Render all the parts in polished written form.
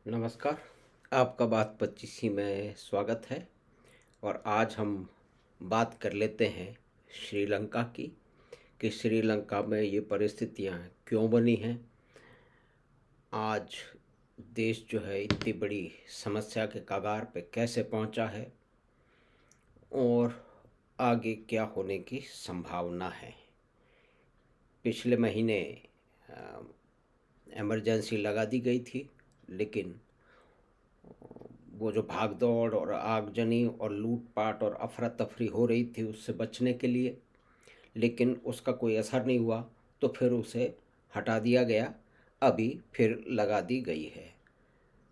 नमस्कार। आपका बात 25 में स्वागत है। और आज हम बात कर लेते हैं श्रीलंका की, कि श्रीलंका में ये परिस्थितियां क्यों बनी हैं। आज देश जो है इतनी बड़ी समस्या के कगार पे कैसे पहुंचा है और आगे क्या होने की संभावना है। पिछले महीने इमरजेंसी लगा दी गई थी, लेकिन वो जो भाग दौड़ और आगजनी और लूटपाट और अफरा तफरी हो रही थी उससे बचने के लिए, लेकिन उसका कोई असर नहीं हुआ, तो फिर उसे हटा दिया गया। अभी फिर लगा दी गई है।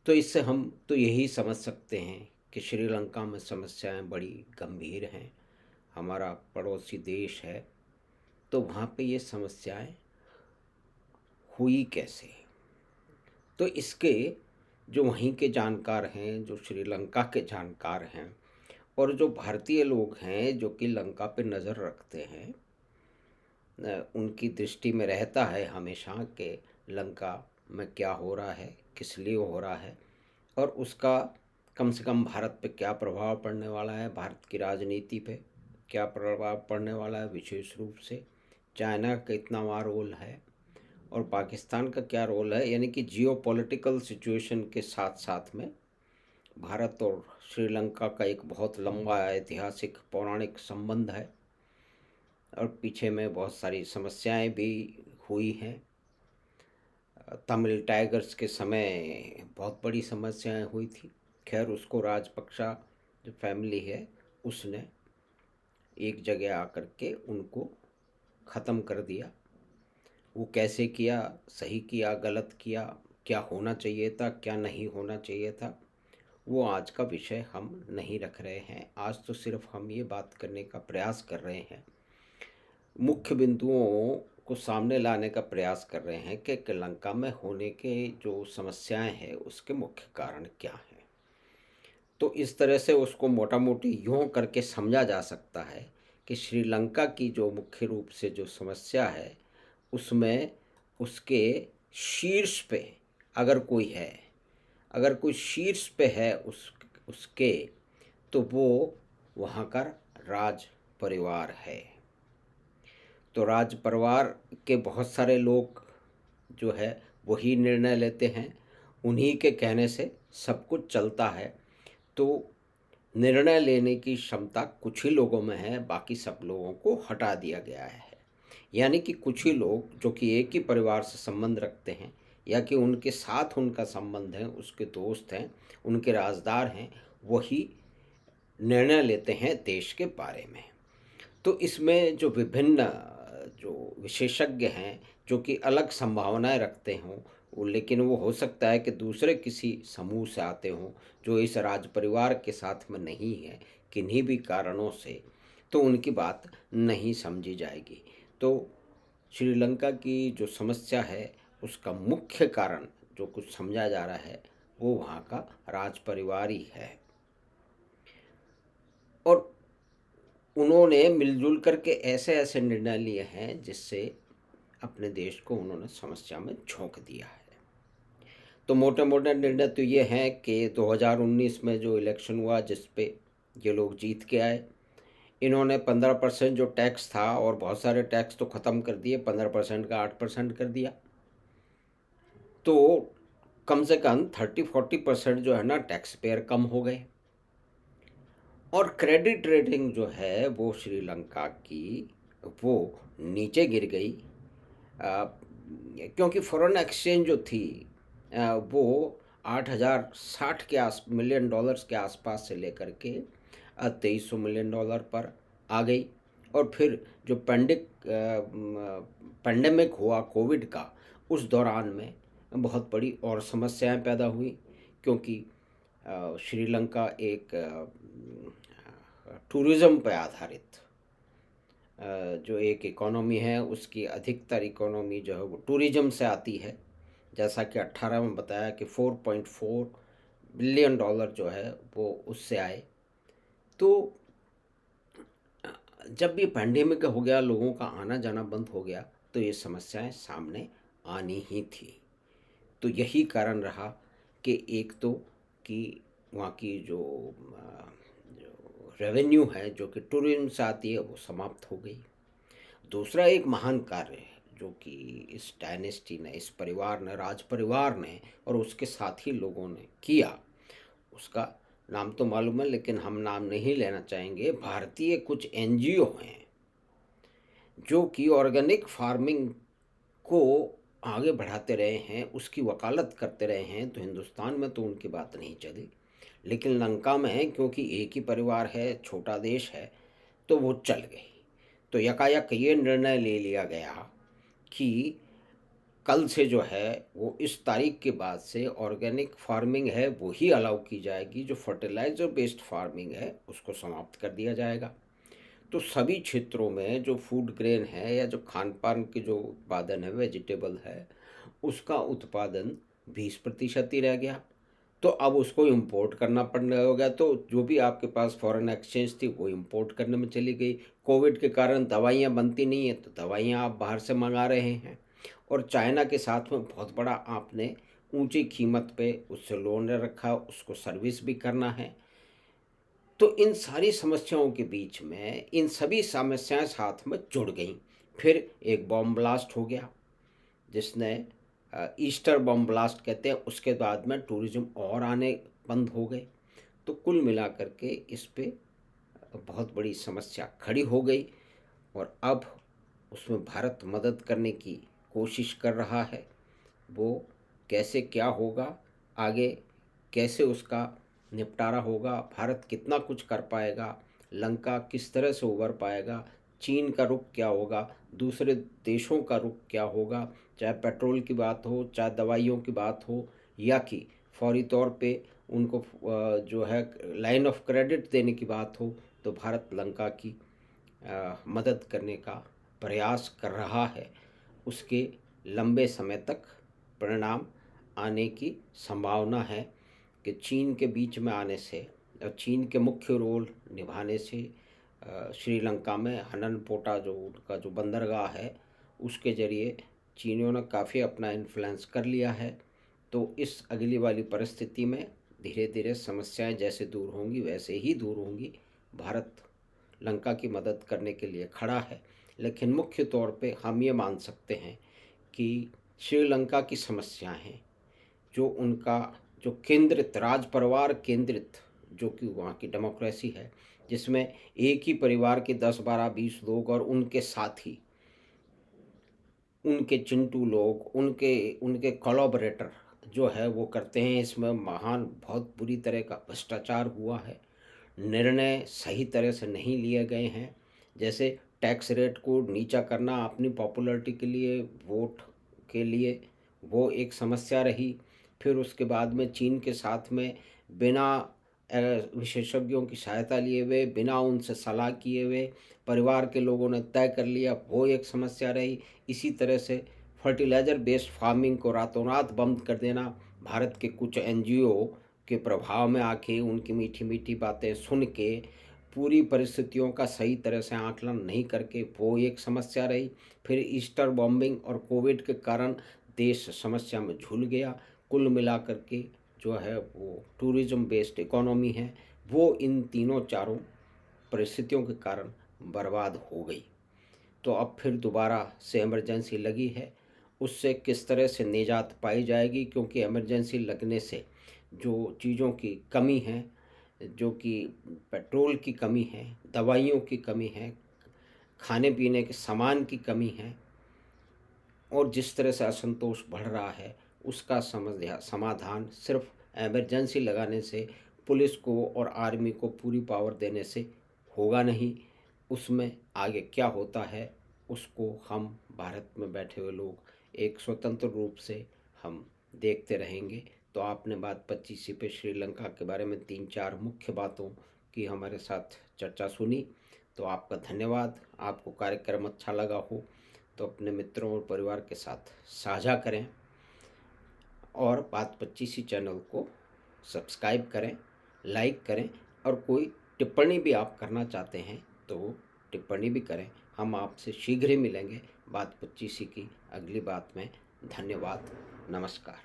तो इससे हम तो यही समझ सकते हैं कि श्रीलंका में समस्याएं बड़ी गंभीर हैं। हमारा पड़ोसी देश है, तो वहाँ पे ये समस्याएं हुई कैसे। तो इसके जो वहीं के जानकार हैं, जो श्रीलंका के जानकार हैं, और जो भारतीय लोग हैं जो कि लंका पे नज़र रखते हैं, उनकी दृष्टि में रहता है हमेशा कि लंका में क्या हो रहा है, किस लिए हो रहा है, और उसका कम से कम भारत पे क्या प्रभाव पड़ने वाला है, भारत की राजनीति पे क्या प्रभाव पड़ने वाला है, विशेष रूप से चाइना का इतना वहाँ रोल है और पाकिस्तान का क्या रोल है। यानी कि जियोपॉलिटिकल सिचुएशन के साथ साथ में भारत और श्रीलंका का एक बहुत लंबा ऐतिहासिक पौराणिक संबंध है और पीछे में बहुत सारी समस्याएं भी हुई हैं। तमिल टाइगर्स के समय बहुत बड़ी समस्याएं हुई थी। खैर, उसको राजपक्षा जो फैमिली है उसने एक जगह आकर के उनको ख़त्म कर दिया। वो कैसे किया, सही किया, गलत किया, क्या होना चाहिए था, क्या नहीं होना चाहिए था, वो आज का विषय हम नहीं रख रहे हैं। आज तो सिर्फ हम ये बात करने का प्रयास कर रहे हैं, मुख्य बिंदुओं को सामने लाने का प्रयास कर रहे हैं कि लंका में होने के जो समस्याएं हैं उसके मुख्य कारण क्या हैं। तो इस तरह से उसको मोटा मोटी यूँ करके समझा जा सकता है कि श्रीलंका की जो मुख्य रूप से जो समस्या है उसमें उसके शीर्ष पे अगर कोई है, अगर कोई शीर्ष पे है उसके, तो वो वहाँ का राज परिवार है। तो राज परिवार के बहुत सारे लोग जो है वही निर्णय लेते हैं, उन्हीं के कहने से सब कुछ चलता है। तो निर्णय लेने की क्षमता कुछ ही लोगों में है, बाकी सब लोगों को हटा दिया गया है। यानी कि कुछ ही लोग जो कि एक ही परिवार से संबंध रखते हैं या कि उनके साथ उनका संबंध है, उसके दोस्त हैं, उनके राजदार हैं, वही निर्णय लेते हैं देश के बारे में। तो इसमें जो विभिन्न जो विशेषज्ञ हैं जो कि अलग संभावनाएं रखते हों, वो लेकिन वो हो सकता है कि दूसरे किसी समूह से आते हों जो इस राज परिवार के साथ में नहीं है किन्हीं भी कारणों से, तो उनकी बात नहीं समझी जाएगी। तो श्रीलंका की जो समस्या है उसका मुख्य कारण जो कुछ समझा जा रहा है वो वहाँ का राज परिवार ही है। और उन्होंने मिलजुल करके ऐसे ऐसे निर्णय लिए हैं जिससे अपने देश को उन्होंने समस्या में झोंक दिया है। तो मोटे मोटे निर्णय तो ये हैं कि 2019 में जो इलेक्शन हुआ जिस पे ये लोग जीत के आए, इन्होंने 15% जो टैक्स था, और बहुत सारे टैक्स तो ख़त्म कर दिए, 15% का 8% कर दिया, तो कम से कम 30-40% जो है ना टैक्स पेयर कम हो गए। और क्रेडिट रेटिंग जो है वो श्रीलंका की वो नीचे गिर गई, क्योंकि फॉरेन एक्सचेंज जो थी वो 8,060 के आस मिलियन डॉलर्स के आसपास से लेकर के 2,300 मिलियन डॉलर पर आ गई। और फिर जो पेंडेमिक हुआ कोविड का, उस दौरान में बहुत बड़ी और समस्याएं पैदा हुई, क्योंकि श्रीलंका एक टूरिज़्म पर आधारित जो एक इकोनॉमी है, उसकी अधिकतर इकोनॉमी जो है वो टूरिज़्म से आती है। जैसा कि 18 में बताया कि 4.4 बिलियन डॉलर जो है वो उससे आए। तो जब ये पैंडेमिक हो गया, लोगों का आना जाना बंद हो गया, तो ये समस्याएं सामने आनी ही थी। तो यही कारण रहा कि एक तो कि वहाँ की जो रेवेन्यू है जो कि टूरिज्म से आती है वो समाप्त हो गई। दूसरा एक महान कार्य है जो कि इस डायनेस्टी ने, इस परिवार ने, राज परिवार ने और उसके साथी लोगों ने किया, उसका नाम तो मालूम है लेकिन हम नाम नहीं लेना चाहेंगे। भारतीय कुछ एनजीओ हैं जो कि ऑर्गेनिक फार्मिंग को आगे बढ़ाते रहे हैं, उसकी वकालत करते रहे हैं। तो हिंदुस्तान में तो उनकी बात नहीं चली, लेकिन लंका में है क्योंकि एक ही परिवार है, छोटा देश है, तो वो चल गई। तो यकायक ये निर्णय ले लिया गया कि कल से जो है वो इस तारीख के बाद से ऑर्गेनिक फार्मिंग है वो ही अलाउ की जाएगी, जो फर्टिलाइज़र बेस्ड फार्मिंग है उसको समाप्त कर दिया जाएगा। तो सभी क्षेत्रों में जो फूड ग्रेन है या जो खान पान के जो उत्पादन है, वेजिटेबल है, उसका उत्पादन 20% ही रह गया। तो अब उसको इंपोर्ट करना पड़ने हो गया। तो जो भी आपके पास फॉरेन एक्सचेंज थी वो इंपोर्ट करने में चली गई। कोविड के कारण दवाइयाँ बनती नहीं हैं तो दवाइयाँ आप बाहर से मंगा रहे हैं, और चाइना के साथ में बहुत बड़ा आपने ऊंची कीमत पे उससे लोन रखा, उसको सर्विस भी करना है। तो इन सारी समस्याओं के बीच में इन सभी समस्याएं साथ में जुड़ गईं। फिर एक बॉम्ब ब्लास्ट हो गया जिसने ईस्टर बॉम्ब ब्लास्ट कहते हैं, उसके बाद में टूरिज्म और आने बंद हो गए। तो कुल मिलाकर के इस पे बहुत बड़ी समस्या खड़ी हो गई, और अब उसमें भारत मदद करने की कोशिश कर रहा है। वो कैसे क्या होगा आगे, कैसे उसका निपटारा होगा, भारत कितना कुछ कर पाएगा, लंका किस तरह से उभर पाएगा, चीन का रुख क्या होगा, दूसरे देशों का रुख क्या होगा, चाहे पेट्रोल की बात हो, चाहे दवाइयों की बात हो, या कि फौरी तौर पे उनको जो है लाइन ऑफ क्रेडिट देने की बात हो, तो भारत लंका की मदद करने का प्रयास कर रहा है। उसके लंबे समय तक परिणाम आने की संभावना है कि चीन के बीच में आने से और चीन के मुख्य रोल निभाने से श्रीलंका में हननपोटा जो उनका जो बंदरगाह है उसके ज़रिए चीनियों ने काफ़ी अपना इन्फ्लुएंस कर लिया है। तो इस अगली वाली परिस्थिति में धीरे धीरे समस्याएं जैसे दूर होंगी वैसे ही दूर होंगी। भारत लंका की मदद करने के लिए खड़ा है, लेकिन मुख्य तौर पे हम ये मान सकते हैं कि श्रीलंका की समस्याएं हैं, जो उनका जो केंद्रित राज परिवार केंद्रित जो कि वहाँ की डेमोक्रेसी है, जिसमें एक ही परिवार के 10 12 20 लोग और उनके साथी, उनके चिंटू लोग, उनके उनके कोलैबोरेटर जो है वो करते हैं। इसमें महान बहुत बुरी तरह का भ्रष्टाचार हुआ है, निर्णय सही तरह से नहीं लिए गए हैं। जैसे टैक्स रेट को नीचा करना अपनी पॉपुलैरिटी के लिए, वोट के लिए, वो एक समस्या रही। फिर उसके बाद में चीन के साथ में बिना विशेषज्ञों की सहायता लिए हुए, बिना उनसे सलाह किए हुए परिवार के लोगों ने तय कर लिया, वो एक समस्या रही। इसी तरह से फर्टिलाइज़र बेस्ड फार्मिंग को रातों रात बंद कर देना, भारत के कुछ एनजीओ के प्रभाव में आके उनकी मीठी मीठी बातें सुन के पूरी परिस्थितियों का सही तरह से आकलन नहीं करके, वो एक समस्या रही। फिर ईस्टर बॉम्बिंग और कोविड के कारण देश समस्या में झूल गया। कुल मिलाकर के जो है वो टूरिज्म बेस्ड इकोनॉमी है वो इन तीनों चारों परिस्थितियों के कारण बर्बाद हो गई। तो अब फिर दोबारा से इमरजेंसी लगी है, उससे किस तरह से निजात पाई जाएगी, क्योंकि इमरजेंसी लगने से जो चीज़ों की कमी है, जो कि पेट्रोल की कमी है, दवाइयों की कमी है, खाने पीने के सामान की कमी है, और जिस तरह से असंतोष बढ़ रहा है उसका समाधान सिर्फ इमरजेंसी लगाने से, पुलिस को और आर्मी को पूरी पावर देने से होगा नहीं। उसमें आगे क्या होता है उसको हम भारत में बैठे हुए लोग एक स्वतंत्र रूप से हम देखते रहेंगे। तो आपने बात 25 पे श्रीलंका के बारे में 3 4 मुख्य बातों की हमारे साथ चर्चा सुनी, तो आपका धन्यवाद। आपको कार्यक्रम अच्छा लगा हो तो अपने मित्रों और परिवार के साथ साझा करें, और बात 25 चैनल को सब्सक्राइब करें, लाइक करें, और कोई टिप्पणी भी आप करना चाहते हैं तो टिप्पणी भी करें। हम आपसे शीघ्र ही मिलेंगे बात 25 की अगली बात में। धन्यवाद, नमस्कार।